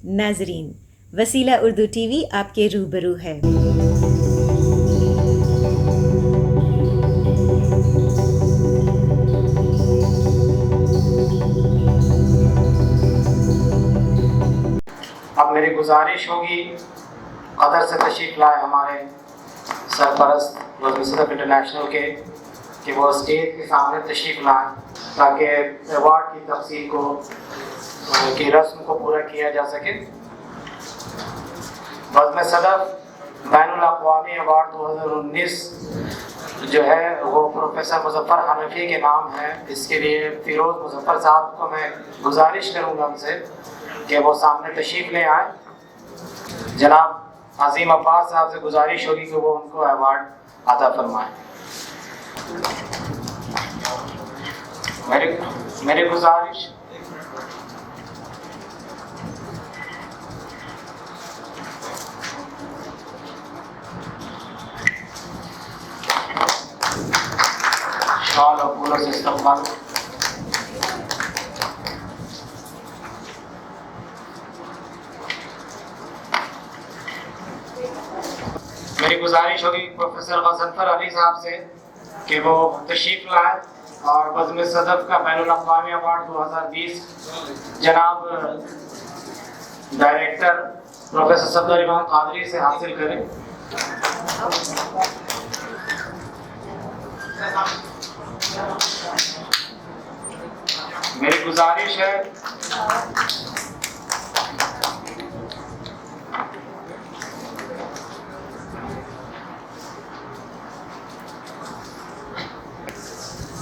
ناظرین، وسیلہ Urdu T V آپ کے روبرو ہے۔ اب میری گزارش ہوگی قطر سے تشریف لائے ہمارے سرپرست وزیر صدف انٹرنیشنل کے کہ وہ اسٹیج کے سامنے تشریف لائیں تاکہ ایوارڈ کی تقسیم کی رسم کو پورا کیا جا سکے۔ وزیر صدف بین الاقوامی ایوارڈ 2019 جو ہے وہ پروفیسر مظفر حنفی کے نام ہے۔ اس کے لیے فیروز مظفر صاحب کو میں گزارش کروں گا ان سے کہ وہ سامنے تشریف لے آئیں۔ جناب عظیم عباس صاحب سے گزارش ہوگی کہ وہ ان کو ایوارڈ عطا فرمائیں۔ میری گزارش شال اور پھولوں سے استقبال۔ میری گزارش ہوگی پروفیسر غضنفر علی صاحب سے کہ وہ تشریف لائیں اور بزم صدف کا بین الاقوامی ایوارڈ 2020 جناب ڈائریکٹر پروفیسر صفدر امام قادری سے حاصل کریں۔ میری گزارش ہے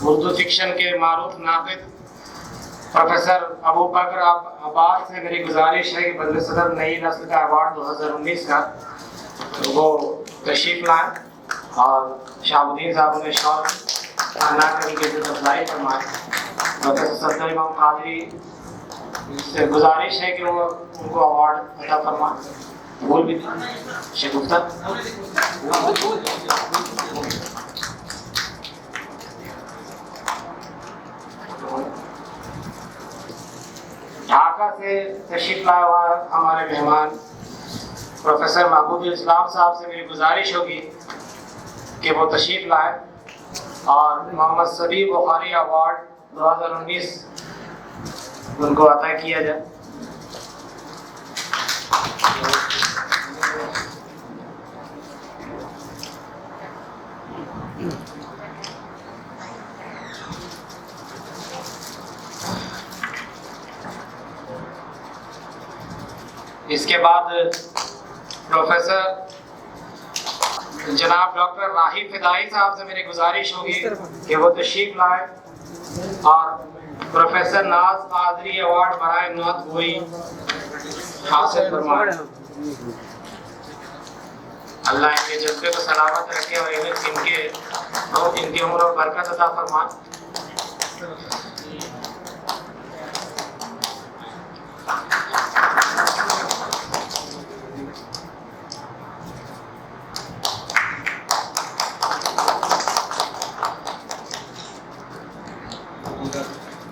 اردو فکشن کے معروف ناقد پروفیسر ابو بکر عباس سے میری گزارش ہے کہ وزیر صدر نئی نسل کا ایوارڈ 2019 کا وہ تشریف لائیں اور شہاب الدین صاحب نے شور ادا کر کے عزت افزائی فرمائے۔ پروفیسر صفدر امام قادری سے گزارش ہے کہ وہ ان کو ایوارڈ عطا فرمائیں۔ بول بھی شگفتہ ڈھاکہ سے تشریف لایا ہوا ہمارے مہمان پروفیسر محبوب اسلام صاحب سے میری گزارش ہوگی کہ وہ تشریف لائے اور محمد صبی بخاری ایوارڈ 2019 ان کو عطا کیا جائے۔ اس کے بعد پروفیسر جناب ڈاکٹر راہی فدائی صاحب سے میری گزارش ہوگی کہ وہ تشریف لائے اور پروفیسر ناز قادری ایوارڈ برائے نعت گوئی حاصل فرمائے۔ اللہ ان کے جذبے کو سلامت رکھے اور ان کی عمر اور برکت عطا فرمائے۔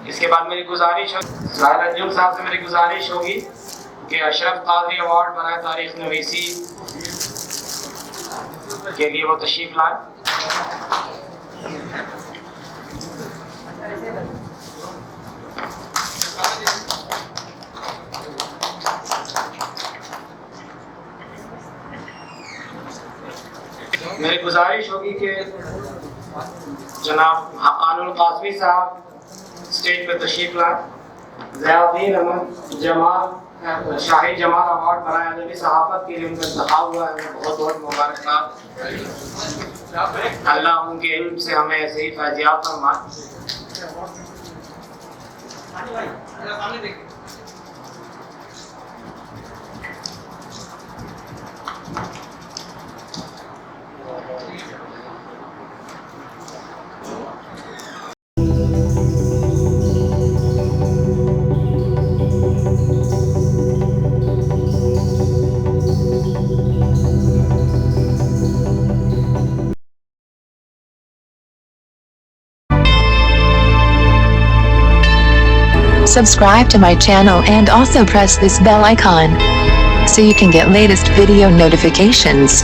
اس کے بعد میری گزارش ظاہر انجم صاحب سے میری گزارش ہوگی کہ اشرف قادری ایوارڈ برائے تاریخ نویسی کے لیے وہ تشریف لائیں۔ میری گزارش ہوگی کہ جناب حقان القاسمی صاحب اسٹیج پہ تشریف لائیں۔ ضیاء الدین احمد جمال شاہی جمال ایوارڈ برائے ادبی صحافت کے لیے ان کا انتخاب ہوا ہے، بہت بہت مبارکباد۔ اللہ ان کے علم سے ہمیں ایسے ہی فیضیاب فرمائے۔ Subscribe to my channel and also press this bell icon so you can get latest video notifications.